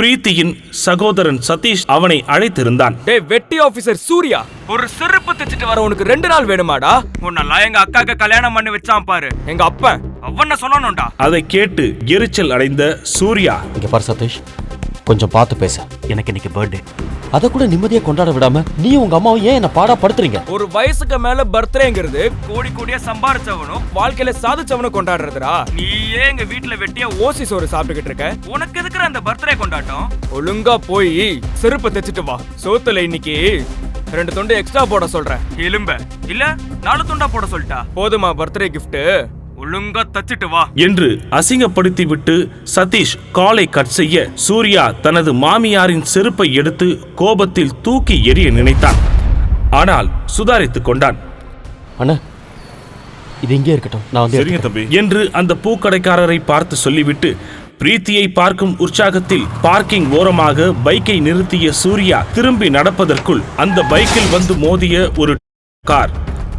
பிரீத்தியின் சகோதரன் சதீஷ் அவனை அழைத்திருந்தான். டேய் வெட்டி ஆபீசர் சூர்யா, ஒரு செருப்பு தைச்சிட்டு வர உனக்கு 2 நாள் வேணுமாடா? உன்னெல்லாம் எங்க அக்காக்கு கல்யாணம் பண்ணி வச்சான் பாரு எங்க அப்பன், அவன சொல்லணும்டா. அதை கேட்டு எரிச்சல் அடைந்த சூர்யா, இங்க பாரு சதீஷ், கொஞ்சம் பார்த்து பேச. எனக்கு இன்னைக்கு பர்த்டே, அதை கூட நிம்மதியா கொண்டாட விடாம நீ உங்க அம்மாவும் ஏன் என்ன பாடா படுத்துறீங்க? ஒரு வயசுக்கு மேல பர்த்டேங்கிறது கோடி கோடியா சம்பாரிச்சவனும் வாழ்க்கையில சாதிச்சவனும் கொண்டாடுறதுடா. நீ ஏன் எங்க வீட்டுல வெட்டியா ஓசி சோறு சாப்பிட்டுக்கிட்டு இருக்க? உனக்கு எதுக்குற அந்த பர்த்டே கொண்டாட்டம்? ஒழுங்கா போய் செருப்பு தைச்சிட்டு வா. சோத்துல இன்னைக்கு 2 துண்டு எக்ஸ்ட்ரா போட சொல்றேன். எலும்ப இல்ல 4 துண்டா போட சொல்லிட்டா போதுமா பர்த்டே கிஃப்ட்? ஒழுங்கா தச்சிட்டு வா என்று அசிங்கப்படுத்தி விட்டு சதீஷ் காலை கட் செய்ய சூர்யா தனது மாமியாரின் செருப்பை எடுத்து கோபத்தில் தூக்கி எறிய நினைத்தான். ஆனால் சுதாரித்துக் கொண்டான். அண்ணா, இது இங்கே இருக்கட்டும், நான் வந்து சரிங்க தம்பி என்று அந்த பூக்கடைக்காரரை பார்த்து சொல்லிவிட்டு பிரீத்தியை பார்க்கும் உற்சாகத்தில் பார்க்கிங் ஓரமாக பைக்கை நிறுத்திய சூர்யா திரும்பி நடப்பதற்குள் அந்த பைக்கில் வந்து மோதிய ஒரு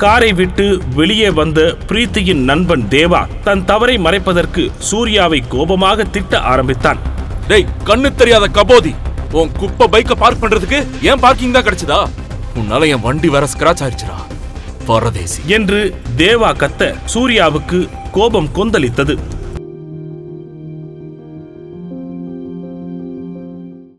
காரை விட்டு வெளியே வந்த பிரீத்தியின் நண்பன் தேவா தன் தவறை மறைப்பதற்கு சூர்யாவை கோபமாக திட்ட ஆரம்பித்தான். டேய் கண்ணு தெரியாத கபோதி, உன் குப்பை பைக்கை பார்க் பண்றதுக்கு ஏன் பார்க்கிங் தான் கிடைச்சதா? உன்னால என் வண்டி வேற ஸ்கிராச் ஆயிடுச்சுடா பரதேசி என்று தேவா கத்த சூர்யாவுக்கு கோபம் கொந்தளித்தது.